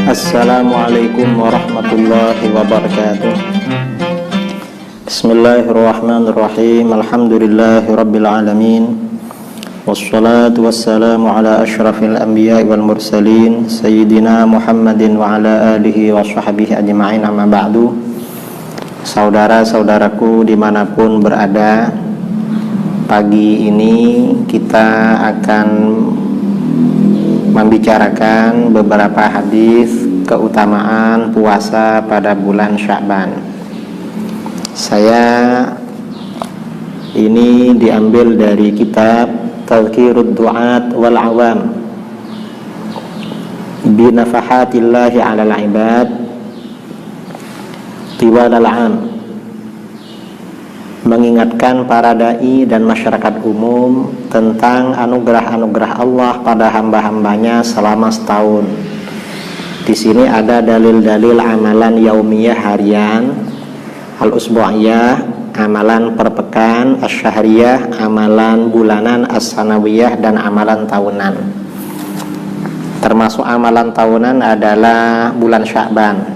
Assalamualaikum warahmatullahi wabarakatuh. Bismillahirrahmanirrahim. Alhamdulillahi rabbil alamin. Wassalatu wassalamu ala asyrafil anbiya'i wal mursalin Sayyidina Muhammadin wa ala alihi wa sahbihi ajma'in, amma ba'du. Saudara-saudaraku dimanapun berada, pagi ini kita akan membicarakan beberapa hadis keutamaan puasa pada bulan Sya'ban. Saya ini diambil dari kitab Tadhkirud Du'at wal Awam bi nafahatillahi 'alal 'ibad tiwal al-'am, mengingatkan para dai dan masyarakat umum tentang anugerah-anugerah Allah pada hamba-hambanya selama setahun. Di sini ada dalil-dalil amalan yaumiyah harian, al-usbu'iyah amalan per pekan, asy-syahriyah amalan bulanan, as-sanawiyah dan amalan tahunan. Termasuk amalan tahunan adalah bulan Sya'ban.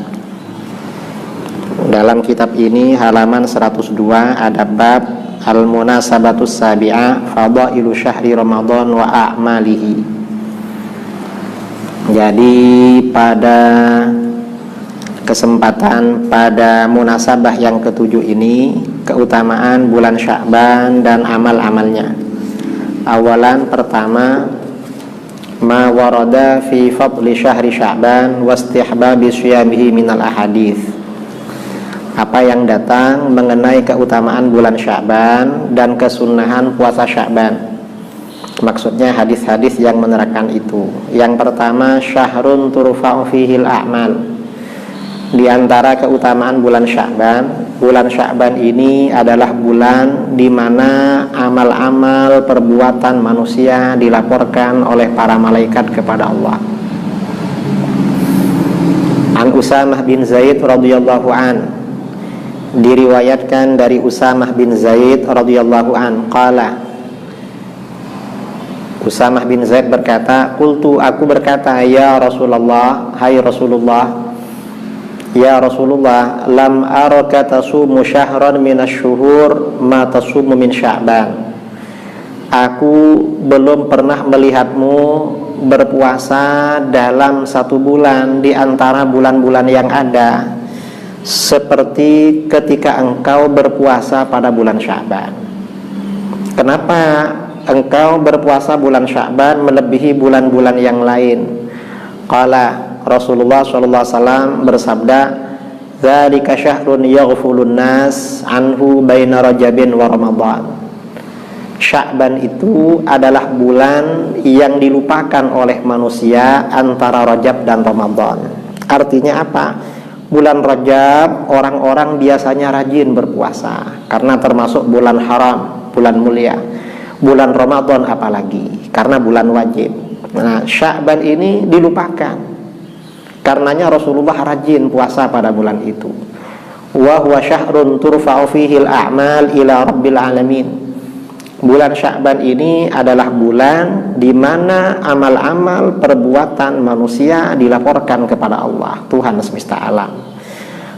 Dalam kitab ini halaman 102 ada bab al-munasabatus sabi'ah fadailu syahri Ramadan wa a'malihi. Jadi pada kesempatan pada munasabah yang ketujuh ini, keutamaan bulan Sya'ban dan amal-amalnya. Awalan, pertama, ma warada fi fadli syahri Sya'ban wa istihbabi syiyamihi minal ahadits. Apa yang datang mengenai keutamaan bulan Sya'ban dan kesunahan puasa Sya'ban. Maksudnya hadis-hadis yang menerangkan itu. Yang pertama, syahrun turfa'u fihil a'mal. Di antara keutamaan bulan Sya'ban ini adalah bulan di mana amal-amal perbuatan manusia dilaporkan oleh para malaikat kepada Allah. An Usamah bin Zaid radhiyallahu an, diriwayatkan dari Usamah bin Zaid radhiyallahu an, qala, Usamah bin Zaid berkata, qultu, aku berkata, ya Rasulullah, hai Rasulullah, ya Rasulullah, lam araka tasumu syahran minasyuhur ma tasumu min Sya'ban. Aku belum pernah melihatmu berpuasa dalam satu bulan di antara bulan-bulan yang ada seperti ketika engkau berpuasa pada bulan Sya'ban. Kenapa engkau berpuasa bulan Sya'ban melebihi bulan-bulan yang lain? Qala, Rasulullah SAW bersabda, dzalika syahrun yaghfulun nas anhu baina Rajabin wa Ramadan. Sya'ban itu adalah bulan yang dilupakan oleh manusia antara Rajab dan Ramadan. Artinya apa? Bulan Rajab orang-orang biasanya rajin berpuasa karena termasuk bulan haram, bulan mulia. Bulan Ramadan apalagi karena bulan wajib. Nah, Sya'ban ini dilupakan. Karenanya Rasulullah rajin puasa pada bulan itu. Wa huwa syahrun turfa'u fihil a'mal ila rabbil alamin. Bulan Sya'ban ini adalah bulan di mana amal-amal perbuatan manusia dilaporkan kepada Allah, Tuhan semesta alam.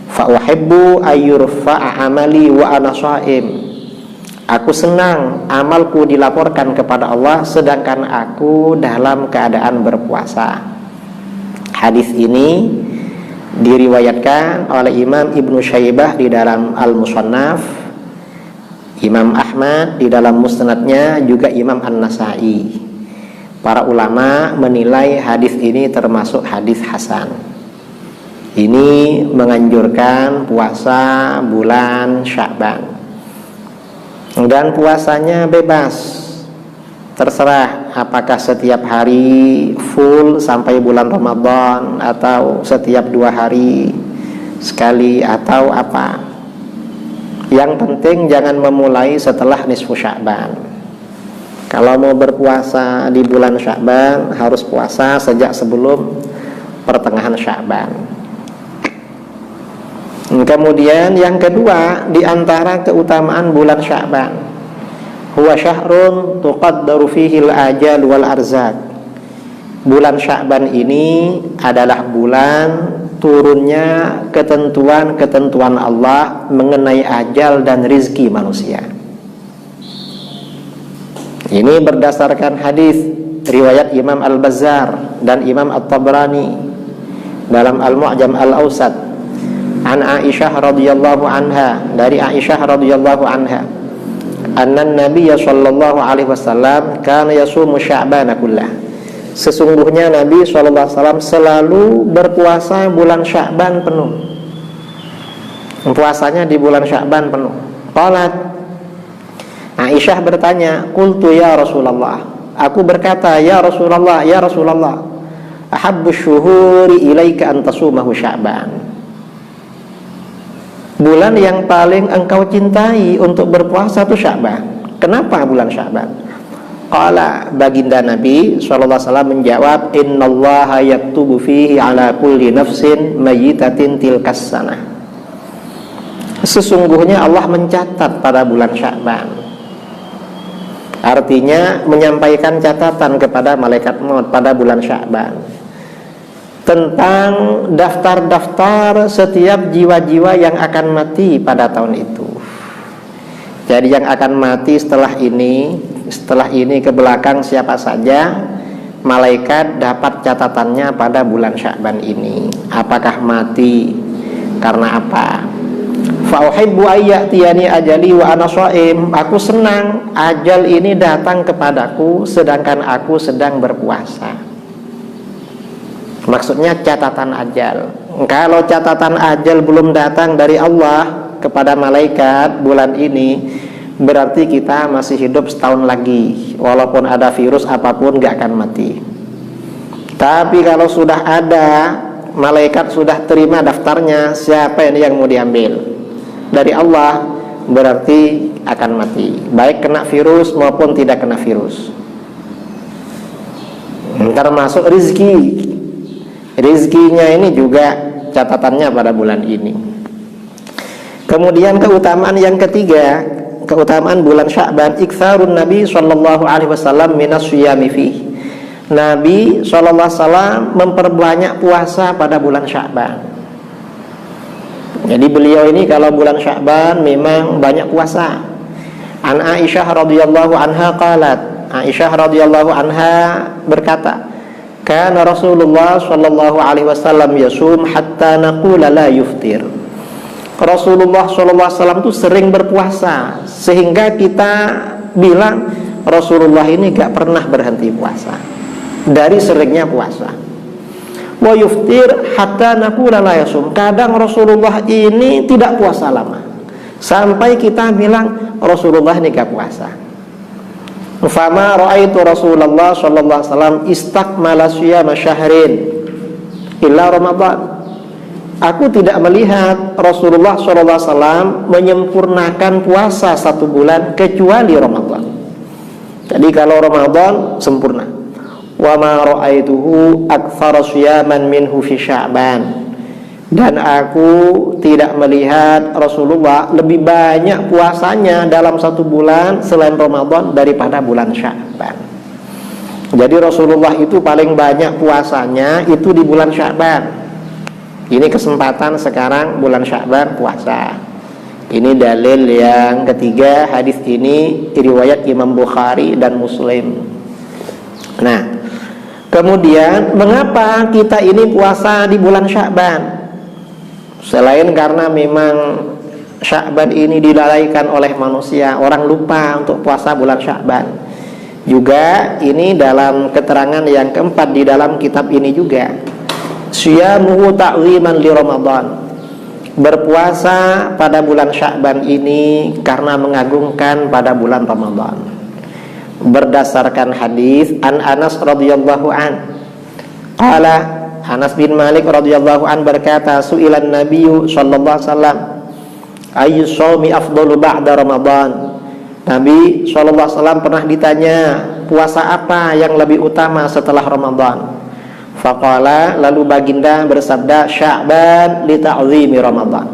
Fa uhibbu ayyurfa'a amali wa ana sha'im. Aku senang amalku dilaporkan kepada Allah sedangkan aku dalam keadaan berpuasa. Hadis ini diriwayatkan oleh Imam Ibnu Syaibah di dalam Al-Musannaf, Imam Ahmad di dalam Musnadnya, juga Imam An-Nasa'i. Para ulama menilai hadis ini termasuk hadis hasan. Ini menganjurkan puasa bulan Sya'ban. Dan puasanya bebas. Terserah apakah setiap hari full sampai bulan Ramadan atau setiap 2 hari sekali atau apa. Yang penting jangan memulai setelah nisfu Sya'ban. Kalau mau berpuasa di bulan Sya'ban harus puasa sejak sebelum pertengahan Sya'ban. Kemudian yang kedua, di antara keutamaan bulan Sya'ban, huwa syahrun tuqaddaru fihi al-ajal wal arzaq. bulan Sya'ban ini adalah bulan turunnya ketentuan-ketentuan Allah mengenai ajal dan rizki manusia. Ini berdasarkan hadis riwayat Imam Al-Bazzar dan Imam At-Tabrani dalam Al-Mu'jam Al-Awsat an Aisyah radhiyallahu anha, dari Aisyah radhiyallahu anha, anna Nabiy sallallahu alaihi wasallam kana yasumu Sya'ban kullah. Sesungguhnya Nabi sallallahu alaihi wasallam selalu berpuasa bulan Sya'ban penuh. Puasanya di bulan Sya'ban penuh. Qalat, Aisyah bertanya, qultu ya Rasulullah, aku berkata, ya Rasulullah, ya Rasulullah, ahabbu syuhuri ilaika an tasumahu Sya'ban. Bulan yang paling engkau cintai untuk berpuasa itu Sya'ban. Kenapa bulan Sya'ban? Qala, baginda Nabi SAW menjawab, innallaha yaktubu fihi ala kulli nafsin mayyitatin tilkas sanah. Sesungguhnya Allah mencatat pada bulan Sya'ban. Artinya menyampaikan catatan kepada malaikat maut pada bulan Sya'ban tentang daftar-daftar setiap jiwa-jiwa yang akan mati pada tahun itu. Jadi yang akan mati setelah ini ke belakang siapa saja, malaikat dapat catatannya pada bulan Sya'ban ini. Apakah mati karena apa? Fa uhibbu ayyatiyani ajali wa ana shaim. Aku senang ajal ini datang kepadaku sedangkan aku sedang berpuasa. Maksudnya catatan ajal. Kalau catatan ajal belum datang dari Allah kepada malaikat bulan ini, berarti kita masih hidup setahun lagi. Walaupun ada virus apapun gak akan mati. Tapi kalau sudah ada, malaikat sudah terima daftarnya, siapa ini yang mau diambil dari Allah, berarti akan mati, baik kena virus maupun tidak kena virus. Termasuk rizkinya ini juga catatannya pada bulan ini. Kemudian keutamaan yang ketiga, keutamaan bulan Sya'ban, iktsarun Nabi sallallahu alaihi wasallam minas syiyami fihi. Nabi sallallahu alaihi wasallam memperbanyak puasa pada bulan Sya'ban. Jadi beliau ini kalau bulan Sya'ban memang banyak puasa. An Aisyah radhiyallahu anha qalat, Aisyah radhiyallahu anha berkata, kana Rasulullah sallallahu alaihi wasallam yasum hatta naqula la yuftir. Rasulullah sallallahu alaihi wasallam itu sering berpuasa sehingga kita bilang Rasulullah ini gak pernah berhenti puasa, dari seringnya puasa. Wa yuftir hatta naqula la yasum. Kadang Rasulullah ini tidak puasa lama sampai kita bilang Rasulullah ini gak puasa. Fama ra'aitu Rasulullah sallallahu alaihi wasallam istakmala siyama syahrin illa Ramadan. Aku tidak melihat Rasulullah sallallahu alaihi wasallam menyempurnakan puasa satu bulan kecuali Ramadan. Jadi kalau Ramadan sempurna. Wa ma ra'aituhu aktsara siyaman minhu fi Sya'ban. Dan aku tidak melihat Rasulullah lebih banyak puasanya dalam satu bulan selain Ramadan daripada bulan Sya'ban. Jadi Rasulullah itu paling banyak puasanya itu di bulan Sya'ban. Ini kesempatan sekarang bulan Sya'ban puasa. Ini dalil yang ketiga. Hadis ini riwayat Imam Bukhari dan Muslim. Nah, kemudian mengapa kita ini puasa di bulan Sya'ban? Selain karena memang Sya'ban ini dilalaikan oleh manusia, orang lupa untuk puasa bulan Sya'ban. Juga ini dalam keterangan yang keempat di dalam kitab ini juga, siyamuhu ta'ziman li Ramadan. Berpuasa pada bulan Sya'ban ini karena mengagungkan pada bulan Ramadan. Berdasarkan hadis an Anas radhiyallahu an, qala, Anas bin Malik radhiyallahu an berkata, su'ilan Nabiyyu sallallahu alaihi wasallam ayyu shaumi afdalu ba'da Ramadan. Nabi sallallahu alaihi wasallam pernah ditanya, puasa apa yang lebih utama setelah Ramadan? Faqala, lalu baginda bersabda, Sya'ban li ta'zimi Ramadan.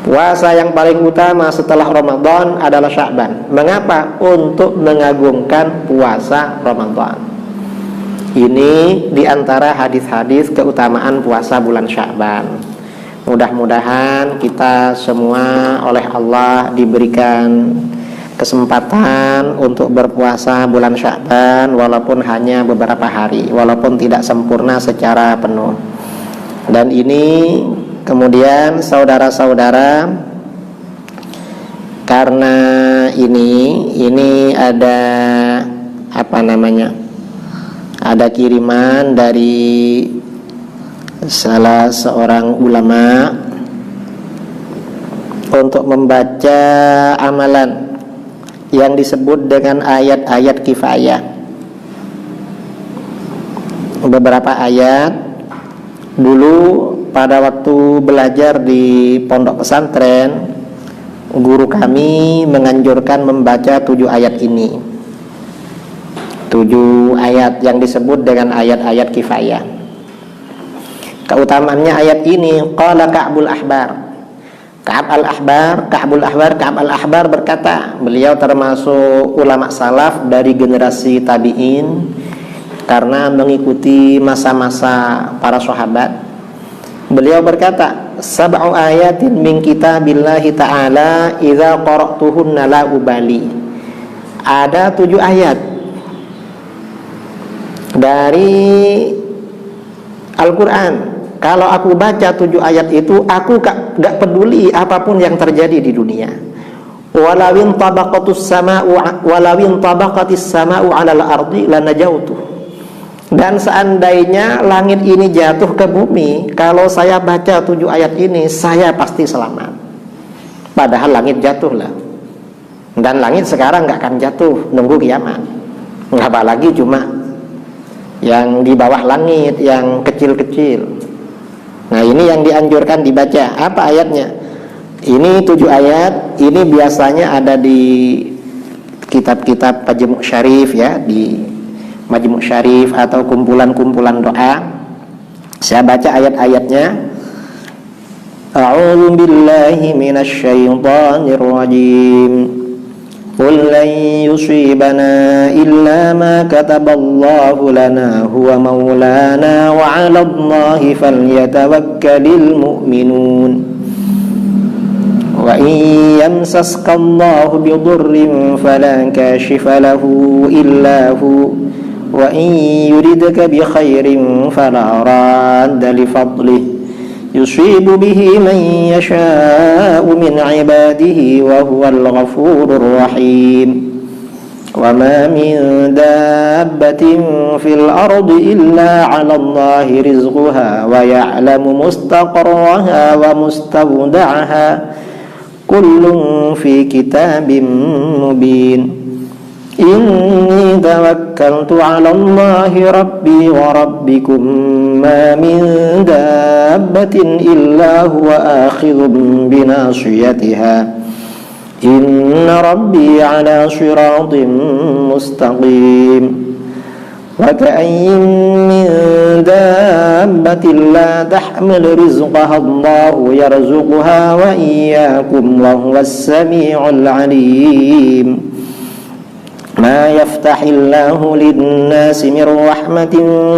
Puasa yang paling utama setelah Ramadan adalah Sya'ban. Mengapa? Untuk mengagungkan puasa Ramadan. Ini diantara hadis-hadis keutamaan puasa bulan Sya'ban. Mudah-mudahan kita semua oleh Allah diberikan kesempatan untuk berpuasa bulan Sya'ban, walaupun hanya beberapa hari, walaupun tidak sempurna secara penuh. Dan ini kemudian saudara-saudara, karena ini ada ada kiriman dari salah seorang ulama untuk membaca amalan yang disebut dengan ayat-ayat kifayah. Beberapa ayat dulu pada waktu belajar di pondok pesantren, guru kami menganjurkan membaca 7 ayat ini. 7 ayat yang disebut dengan ayat-ayat kifayah. Keutamaannya ayat ini, qala Ka'bul Ahbar. Ka'bul Ahbar berkata, beliau termasuk ulama salaf dari generasi tabi'in karena mengikuti masa-masa para sahabat. Beliau berkata, sab'u ayatin min kitabillahi ta'ala idza qara'tuhunna la ubali. Ada 7 ayat dari Al-Quran. Kalau aku baca 7 ayat itu, aku gak peduli apapun yang terjadi di dunia. Walawin tabaqatis sama'u 'alal ardi lanajautu. Dan seandainya langit ini jatuh ke bumi, kalau saya baca 7 ayat ini, saya pasti selamat. Padahal langit jatuhlah. Dan langit sekarang gak akan jatuh, nunggu kiamat. Apalagi cuma yang di bawah langit, yang kecil-kecil. Nah, ini yang dianjurkan dibaca. Apa ayatnya? Ini 7 ayat. Ini biasanya ada di kitab-kitab Majmu' Syarif ya, di Majmu' Syarif atau kumpulan-kumpulan doa. Saya baca ayat-ayatnya. A'udzu billahi minasy syaithanir rajim. Qul lan yusibana illa ma kataballahu lana huwa maulana wa 'alallahi falyatawakkalul mu'minun. Wa in yamsaskallahu bidurrin fala kashifa lahu illa hu wa in yuridka bi khairin fala radda li fadlihi yusibu bihi man yasha'u min ibadihi wa huwal ghafurur rahim. Wa ma min dabbatin fil ardi illa 'ala Allahi rizquha wa ya'lamu mustaqarraha wa mustawda'aha kullun fi kitabim mubin. Inni tawakkaltu 'ala Allahi rabbi wa rabbikum ma min dabbatin illa huwa akhidhun binasiyatiha inna rabbi 'ala siratin mustaqim. Wa ka'ayyin min dabbatin la tahmilu rizqaha Allahu yarzuquha wa iyyakum wa huwas sami'ul 'alim. ما يفتح الله للناس من رحمة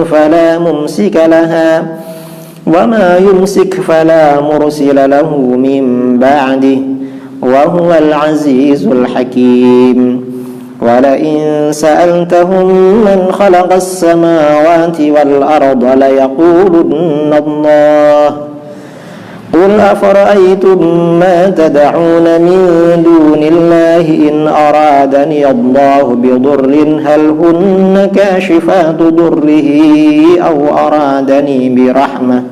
فلا ممسك لها وما يمسك فلا مرسل له من بعده وهو العزيز الحكيم. ولئن سألتهم من خلق السماوات والأرض ليقولن الله قل أفرأيتم ما تدعون من دون الله إن أرادني الله بضر هل هن كاشفات ضره أو أرادني برحمة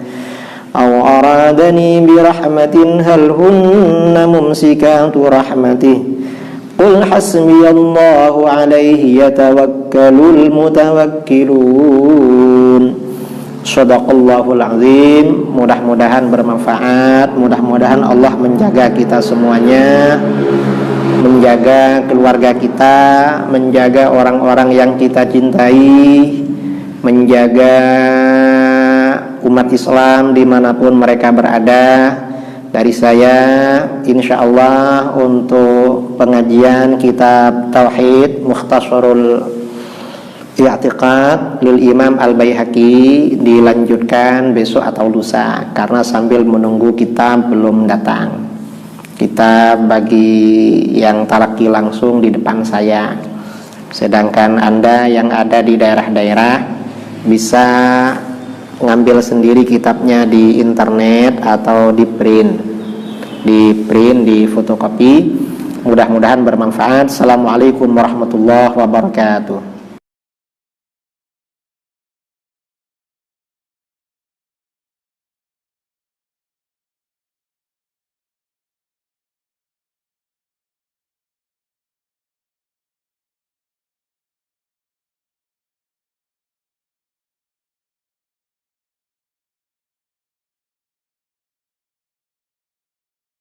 هل هن ممسكات رحمته قل حسبي الله عليه يتوكل المتوكلون. Shadaqallahul azim. Mudah-mudahan bermanfaat. Mudah-mudahan Allah menjaga kita semuanya, menjaga keluarga kita, menjaga orang-orang yang kita cintai, menjaga umat Islam dimanapun mereka berada. Dari saya, insya Allah untuk pengajian kitab Tauhid Mukhtasarul i'tiqad lil Imam Al-Baihaqi dilanjutkan besok atau lusa, karena sambil menunggu kitab belum datang. Kitab bagi yang talaki langsung di depan saya, sedangkan Anda yang ada di daerah-daerah bisa ngambil sendiri kitabnya di internet atau di print, di fotokopi. Mudah-mudahan bermanfaat. Assalamualaikum warahmatullahi wabarakatuh.